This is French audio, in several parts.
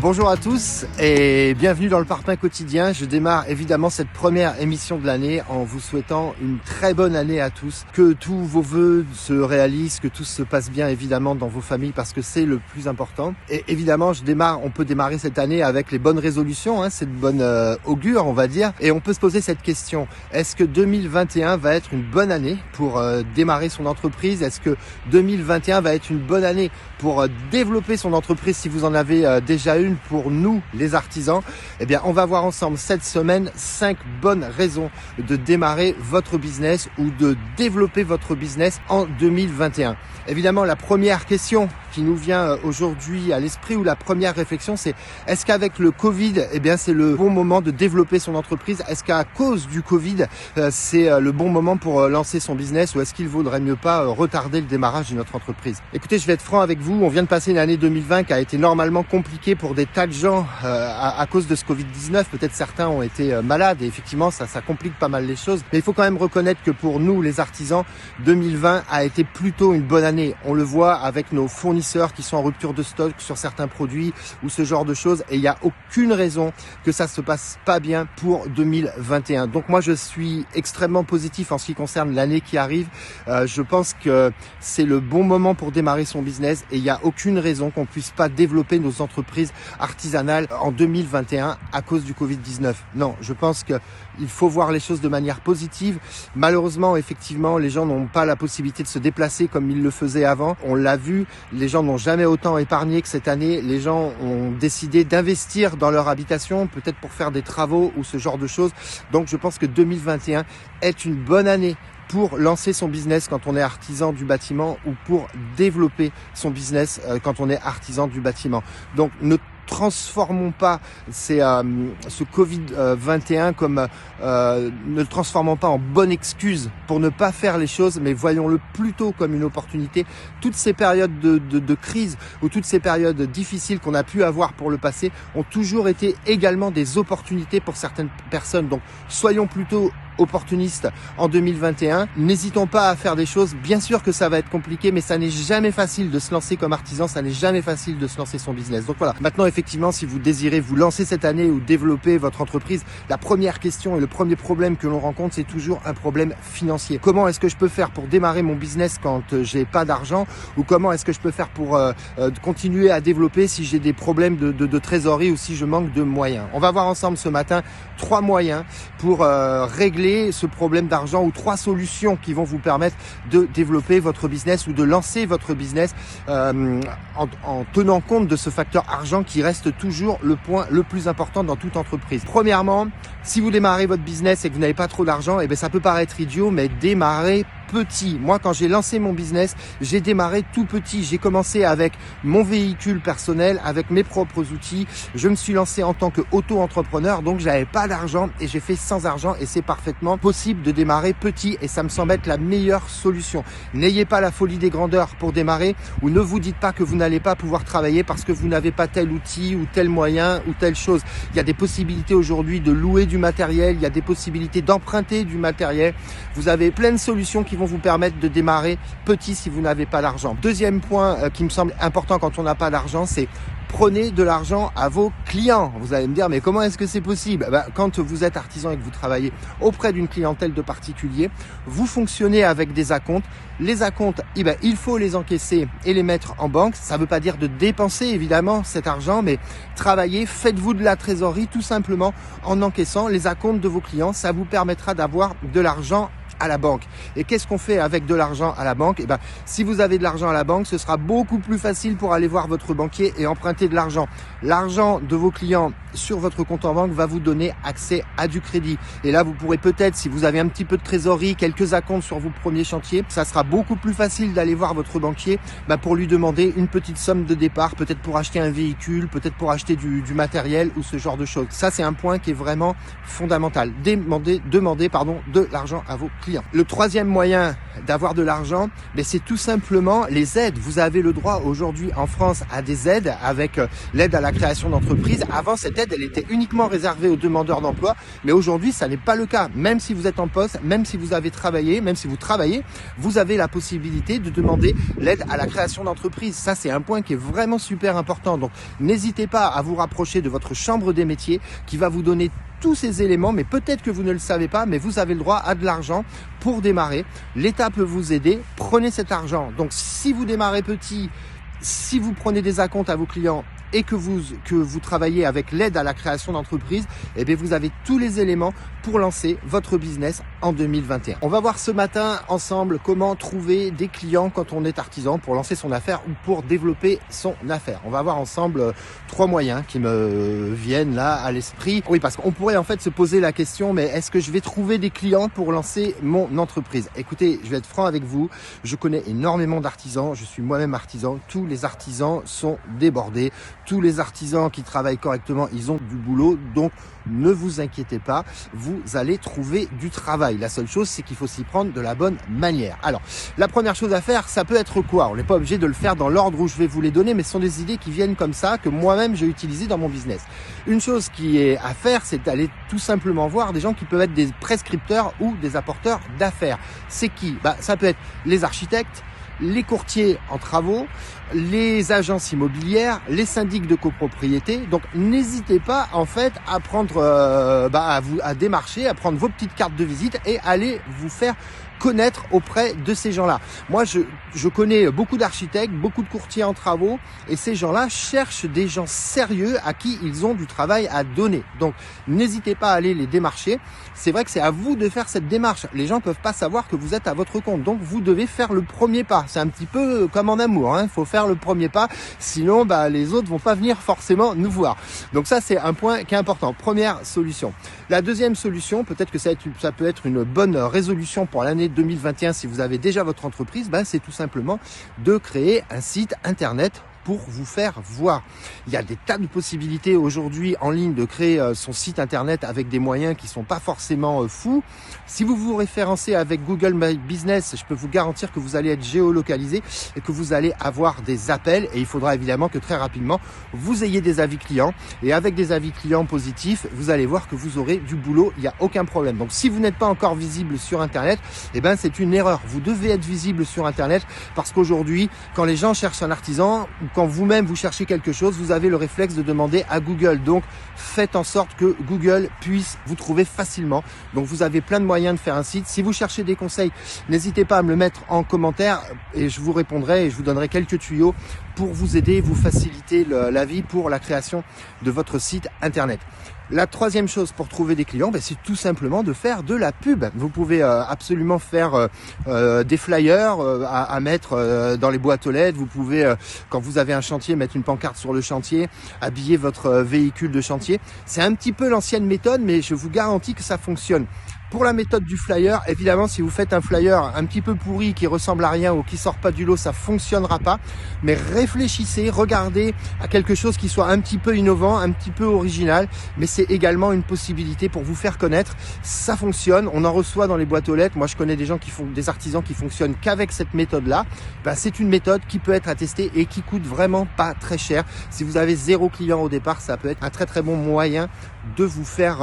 Bonjour à tous et bienvenue dans le Parpaing quotidien. Je démarre évidemment cette première émission de l'année en vous souhaitant une très bonne année à tous. Que tous vos vœux se réalisent, que tout se passe bien évidemment dans vos familles parce que c'est le plus important. Et évidemment, on peut démarrer cette année avec les bonnes résolutions, c'est de bonne augure on va dire. Et on peut se poser cette question, est-ce que 2021 va être une bonne année pour démarrer son entreprise? Est-ce que 2021 va être une bonne année pour développer son entreprise si vous en avez déjà une? Pour nous, les artisans, eh bien, on va voir ensemble cette semaine 5 bonnes raisons de démarrer votre business ou de développer votre business en 2021. Évidemment, la première question qui nous vient aujourd'hui à l'esprit ou la première réflexion, c'est est-ce qu'avec le Covid, eh bien, c'est le bon moment de développer son entreprise? Est-ce qu'à cause du Covid, c'est le bon moment pour lancer son business ou est-ce qu'il vaudrait mieux pas retarder le démarrage de notre entreprise? Écoutez, je vais être franc avec vous. On vient de passer une année 2020 qui a été normalement compliquée pour des tas de gens à cause de ce Covid-19. Peut-être certains ont été malades et effectivement, ça complique pas mal les choses. Mais il faut quand même reconnaître que pour nous, les artisans, 2020 a été plutôt une bonne année. On le voit avec nos fournisseurs qui sont en rupture de stock sur certains produits ou ce genre de choses et il n'y a aucune raison que ça se passe pas bien pour 2021. Donc moi je suis extrêmement positif en ce qui concerne l'année qui arrive. Je pense que c'est le bon moment pour démarrer son business et il n'y a aucune raison qu'on puisse pas développer nos entreprises artisanales en 2021 à cause du Covid-19. Non, je pense que il faut voir les choses de manière positive. Malheureusement, effectivement, les gens n'ont pas la possibilité de se déplacer comme ils le faisaient avant. On l'a vu, les gens n'ont jamais autant épargné que cette année. Les gens ont décidé d'investir dans leur habitation, peut-être pour faire des travaux ou ce genre de choses. Donc, je pense que 2021 est une bonne année pour lancer son business quand on est artisan du bâtiment ou pour développer son business quand on est artisan du bâtiment. Donc, ne transformons pas ce Covid-21 comme ne le transformons pas en bonne excuse pour ne pas faire les choses, mais voyons-le plutôt comme une opportunité. Toutes ces périodes de crise ou toutes ces périodes difficiles qu'on a pu avoir pour le passé ont toujours été également des opportunités pour certaines personnes. Donc soyons plutôt opportunistes en 2021. N'hésitons pas à faire des choses. Bien sûr que ça va être compliqué, mais ça n'est jamais facile de se lancer comme artisan. Ça n'est jamais facile de se lancer son business. Donc voilà. Maintenant, effectivement, si vous désirez vous lancer cette année ou développer votre entreprise, la première question et le premier problème que l'on rencontre, c'est toujours un problème financier. Comment est-ce que je peux faire pour démarrer mon business quand j'ai pas d'argent ou comment est-ce que je peux faire pour continuer à développer si j'ai des problèmes de trésorerie ou si je manque de moyens? On va voir ensemble ce matin 3 moyens pour régler ce problème d'argent ou 3 solutions qui vont vous permettre de développer votre business ou de lancer votre business en tenant compte de ce facteur argent qui reste toujours le point le plus important dans toute entreprise. Premièrement, si vous démarrez votre business et que vous n'avez pas trop d'argent, eh bien ça peut paraître idiot, mais démarrez petit. Moi, quand j'ai lancé mon business, j'ai démarré tout petit. J'ai commencé avec mon véhicule personnel, avec mes propres outils. Je me suis lancé en tant qu'auto-entrepreneur, donc j'avais pas d'argent et j'ai fait sans argent et c'est parfaitement possible de démarrer petit et ça me semble être la meilleure solution. N'ayez pas la folie des grandeurs pour démarrer ou ne vous dites pas que vous n'allez pas pouvoir travailler parce que vous n'avez pas tel outil ou tel moyen ou telle chose. Il y a des possibilités aujourd'hui de louer du matériel, il y a des possibilités d'emprunter du matériel. Vous avez plein de solutions qui vont vous permettre de démarrer petit si vous n'avez pas d'argent. Deuxième point qui me semble important quand on n'a pas d'argent, c'est prenez de l'argent à vos clients. Vous allez me dire, mais comment est-ce que c'est possible? Quand vous êtes artisan et que vous travaillez auprès d'une clientèle de particuliers, vous fonctionnez avec des acomptes. Les acomptes, il faut les encaisser et les mettre en banque. Ça ne veut pas dire de dépenser évidemment cet argent, mais travaillez, faites-vous de la trésorerie tout simplement en encaissant les acomptes de vos clients. Ça vous permettra d'avoir de l'argent à la banque. Et qu'est-ce qu'on fait avec de l'argent à la banque? Si vous avez de l'argent à la banque, ce sera beaucoup plus facile pour aller voir votre banquier et emprunter de l'argent. L'argent de vos clients sur votre compte en banque va vous donner accès à du crédit. Et là, vous pourrez peut-être, si vous avez un petit peu de trésorerie, quelques acomptes sur vos premiers chantiers, ça sera beaucoup plus facile d'aller voir votre banquier pour lui demander une petite somme de départ, peut-être pour acheter un véhicule, peut-être pour acheter du matériel ou ce genre de choses. Ça, c'est un point qui est vraiment fondamental. Demandez de l'argent à vos clients. clients. Le troisième moyen d'avoir de l'argent, c'est tout simplement les aides. Vous avez le droit aujourd'hui en France à des aides avec l'aide à la création d'entreprise. Avant, cette aide, elle était uniquement réservée aux demandeurs d'emploi, mais aujourd'hui, ça n'est pas le cas. Même si vous êtes en poste, même si vous avez travaillé, même si vous travaillez, vous avez la possibilité de demander l'aide à la création d'entreprise. Ça, c'est un point qui est vraiment super important. Donc, n'hésitez pas à vous rapprocher de votre chambre des métiers qui va vous donner tous ces éléments, mais peut-être que vous ne le savez pas, mais vous avez le droit à de l'argent pour démarrer. L'État peut vous aider. Prenez cet argent. Donc, si vous démarrez petit, si vous prenez des acomptes à vos clients et que vous travaillez avec l'aide à la création d'entreprise, vous avez tous les éléments pour lancer votre business en 2021. On va voir ce matin ensemble comment trouver des clients quand on est artisan pour lancer son affaire ou pour développer son affaire. On va voir ensemble 3 moyens qui me viennent là à l'esprit. Oui, parce qu'on pourrait en fait se poser la question, mais est-ce que je vais trouver des clients pour lancer mon entreprise? Écoutez, je vais être franc avec vous. Je connais énormément d'artisans. Je suis moi-même artisan. Tous les artisans sont débordés. Tous les artisans qui travaillent correctement, ils ont du boulot. Donc, ne vous inquiétez pas, vous allez trouver du travail. La seule chose, c'est qu'il faut s'y prendre de la bonne manière. Alors, la première chose à faire, ça peut être quoi? On n'est pas obligé de le faire dans l'ordre où je vais vous les donner, mais ce sont des idées qui viennent comme ça, que moi-même j'ai utilisées dans mon business. Une chose qui est à faire, c'est d'aller tout simplement voir des gens qui peuvent être des prescripteurs ou des apporteurs d'affaires. C'est qui? Ça peut être les architectes, les courtiers en travaux, les agences immobilières, les syndics de copropriété. Donc n'hésitez pas en fait à prendre, à démarcher, à prendre vos petites cartes de visite et aller vous faire connaître auprès de ces gens-là. Moi, je connais beaucoup d'architectes, beaucoup de courtiers en travaux et ces gens-là cherchent des gens sérieux à qui ils ont du travail à donner. Donc, n'hésitez pas à aller les démarcher. C'est vrai que c'est à vous de faire cette démarche. Les gens peuvent pas savoir que vous êtes à votre compte. Donc, vous devez faire le premier pas. C'est un petit peu comme en amour, Il faut faire le premier pas. Sinon, les autres vont pas venir forcément nous voir. Donc ça, c'est un point qui est important. Première solution. La deuxième solution, peut-être que ça peut être une bonne résolution pour l'année 2021 si vous avez déjà votre entreprise, c'est tout simplement de créer un site internet pour vous faire voir. Il y a des tas de possibilités aujourd'hui en ligne de créer son site internet avec des moyens qui sont pas forcément fous. Si vous vous référencez avec Google My Business, je peux vous garantir que vous allez être géolocalisé et que vous allez avoir des appels et il faudra évidemment que très rapidement vous ayez des avis clients et avec des avis clients positifs, vous allez voir que vous aurez du boulot, il n'y a aucun problème. Donc si vous n'êtes pas encore visible sur internet, c'est une erreur. Vous devez être visible sur internet parce qu'aujourd'hui, quand les gens cherchent un artisan, quand vous-même vous cherchez quelque chose, vous avez le réflexe de demander à Google. Donc, faites en sorte que Google puisse vous trouver facilement. Donc, vous avez plein de moyens de faire un site. Si vous cherchez des conseils, n'hésitez pas à me le mettre en commentaire et je vous répondrai et je vous donnerai quelques tuyaux pour vous aider, vous faciliter la vie pour la création de votre site internet. La troisième chose pour trouver des clients, c'est tout simplement de faire de la pub. Vous pouvez absolument faire des flyers à mettre dans les boîtes aux lettres. Vous pouvez, quand vous avez un chantier, mettre une pancarte sur le chantier, habiller votre véhicule de chantier. C'est un petit peu l'ancienne méthode, mais je vous garantis que ça fonctionne. Pour la méthode du flyer, évidemment, si vous faites un flyer un petit peu pourri qui ressemble à rien ou qui sort pas du lot, ça fonctionnera pas. Mais réfléchissez, regardez à quelque chose qui soit un petit peu innovant, un petit peu original. Mais c'est également une possibilité pour vous faire connaître. Ça fonctionne. On en reçoit dans les boîtes aux lettres. Moi, je connais des gens des artisans qui fonctionnent qu'avec cette méthode-là. C'est une méthode qui peut être attestée et qui coûte vraiment pas très cher. Si vous avez 0 client au départ, ça peut être un très très bon moyen de vous faire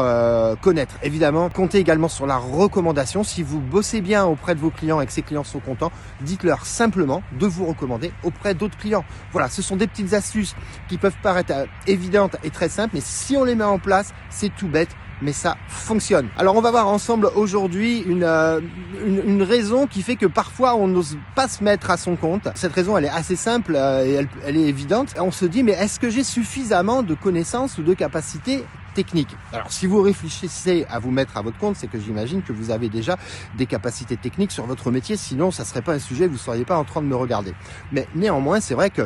connaître. Évidemment, comptez également sur la recommandation. Si vous bossez bien auprès de vos clients et que ces clients sont contents, dites-leur simplement de vous recommander auprès d'autres clients. Voilà, ce sont des petites astuces qui peuvent paraître évidentes et très simples, mais si on les met en place, c'est tout bête, mais ça fonctionne. Alors on va voir ensemble aujourd'hui une raison qui fait que parfois on n'ose pas se mettre à son compte. Cette raison, elle est assez simple et elle est évidente. On se dit, mais est-ce que j'ai suffisamment de connaissances ou de capacités techniques? Alors si vous réfléchissez à vous mettre à votre compte, c'est que j'imagine que vous avez déjà des capacités techniques sur votre métier, sinon ça serait pas un sujet, vous seriez pas en train de me regarder. Mais néanmoins, c'est vrai que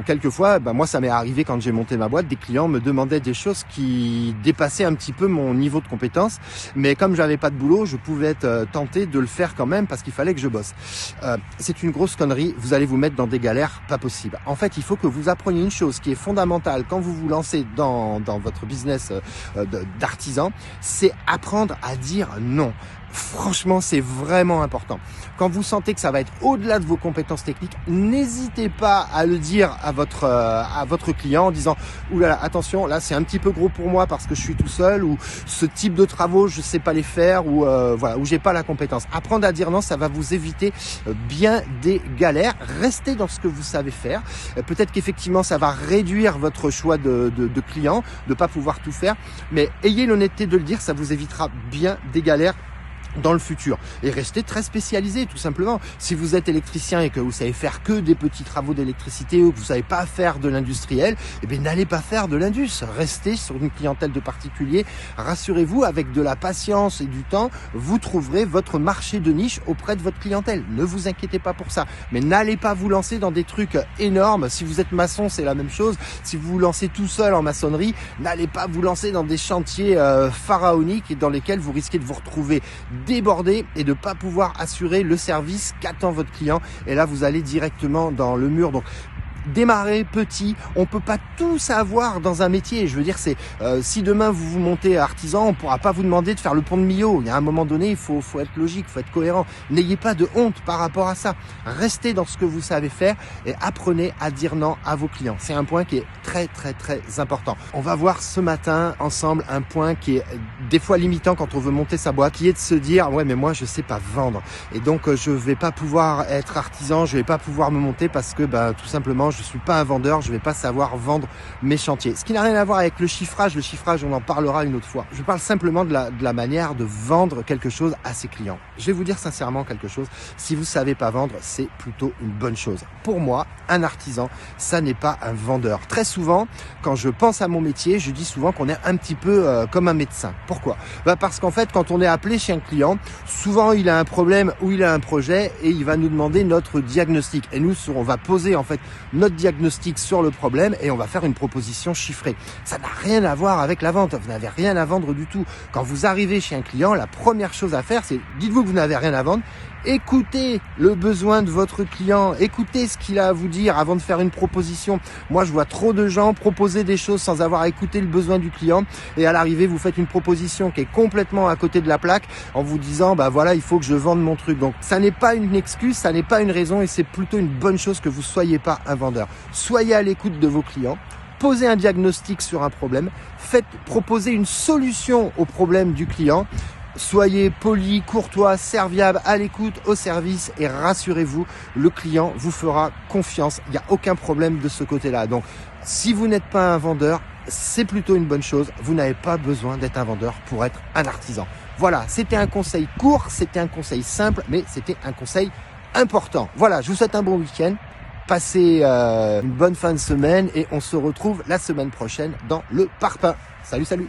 quelquefois, moi ça m'est arrivé quand j'ai monté ma boîte, des clients me demandaient des choses qui dépassaient un petit peu mon niveau de compétence, mais comme j'avais pas de boulot, je pouvais être tenté de le faire quand même parce qu'il fallait que je bosse. C'est une grosse connerie, vous allez vous mettre dans des galères pas possibles. En fait, il faut que vous appreniez une chose qui est fondamentale quand vous vous lancez dans votre business d'artisan, c'est apprendre à dire non. Franchement, c'est vraiment important. Quand vous sentez que ça va être au-delà de vos compétences techniques, n'hésitez pas à le dire à votre client en disant « Oulala, attention, là c'est un petit peu gros pour moi parce que je suis tout seul » ou « ce type de travaux, je sais pas les faire » ou voilà, ou « j'ai pas la compétence ». Apprendre à dire non, ça va vous éviter bien des galères. Restez dans ce que vous savez faire. Peut-être qu'effectivement, ça va réduire votre choix de clients, de pas pouvoir tout faire, mais ayez l'honnêteté de le dire, ça vous évitera bien des galères dans le futur. Et restez très spécialisé, tout simplement. Si vous êtes électricien et que vous savez faire que des petits travaux d'électricité ou que vous savez pas faire de l'industriel, eh bien, n'allez pas faire de l'indus. Restez sur une clientèle de particuliers. Rassurez-vous, avec de la patience et du temps, vous trouverez votre marché de niche auprès de votre clientèle. Ne vous inquiétez pas pour ça. Mais n'allez pas vous lancer dans des trucs énormes. Si vous êtes maçon, c'est la même chose. Si vous vous lancez tout seul en maçonnerie, n'allez pas vous lancer dans des chantiers pharaoniques et dans lesquels vous risquez de vous retrouver débordé et de pas pouvoir assurer le service qu'attend votre client. Et là, vous allez directement dans le mur. Donc, démarrer petit, on peut pas tout savoir dans un métier. Je veux dire, c'est si demain vous montez artisan, on pourra pas vous demander de faire le pont de Millau. Il y a un moment donné, il faut être logique, il faut être cohérent. N'ayez pas de honte par rapport à ça. Restez dans ce que vous savez faire et apprenez à dire non à vos clients. C'est un point qui est très très très important. On va voir ce matin ensemble un point qui est des fois limitant quand on veut monter sa boîte, qui est de se dire ouais mais moi je sais pas vendre et donc je vais pas pouvoir être artisan, je vais pas pouvoir me monter parce que tout simplement je suis pas un vendeur, je vais pas savoir vendre mes chantiers. Ce qui n'a rien à voir avec le chiffrage. Le chiffrage, on en parlera une autre fois. Je parle simplement de la manière de vendre quelque chose à ses clients. Je vais vous dire sincèrement quelque chose. Si vous savez pas vendre, c'est plutôt une bonne chose. Pour moi, un artisan, ça n'est pas un vendeur. Très souvent, quand je pense à mon métier, je dis souvent qu'on est un petit peu comme un médecin. Pourquoi ? Parce qu'en fait, quand on est appelé chez un client, souvent il a un problème ou il a un projet et il va nous demander notre diagnostic. Et nous, on va poser en fait notre diagnostic sur le problème et on va faire une proposition chiffrée. Ça n'a rien à voir avec la vente. Vous n'avez rien à vendre du tout. Quand vous arrivez chez un client, la première chose à faire, c'est dites-vous que vous n'avez rien à vendre. Écoutez le besoin de votre client, écoutez ce qu'il a à vous dire avant de faire une proposition. Moi, je vois trop de gens proposer des choses sans avoir écouté le besoin du client et à l'arrivée, vous faites une proposition qui est complètement à côté de la plaque en vous disant voilà, il faut que je vende mon truc. Donc, ça n'est pas une excuse, ça n'est pas une raison et c'est plutôt une bonne chose que vous soyez pas un vendeur. Soyez à l'écoute de vos clients. Posez un diagnostic sur un problème, proposez une solution au problème du client. Soyez poli, courtois, serviable, à l'écoute, au service et rassurez-vous, le client vous fera confiance. Il n'y a aucun problème de ce côté-là. Donc, si vous n'êtes pas un vendeur, c'est plutôt une bonne chose. Vous n'avez pas besoin d'être un vendeur pour être un artisan. Voilà, c'était un conseil court, c'était un conseil simple, mais c'était un conseil important. Voilà, je vous souhaite un bon week-end. Passez une bonne fin de semaine et on se retrouve la semaine prochaine dans le Parpaing. Salut, salut!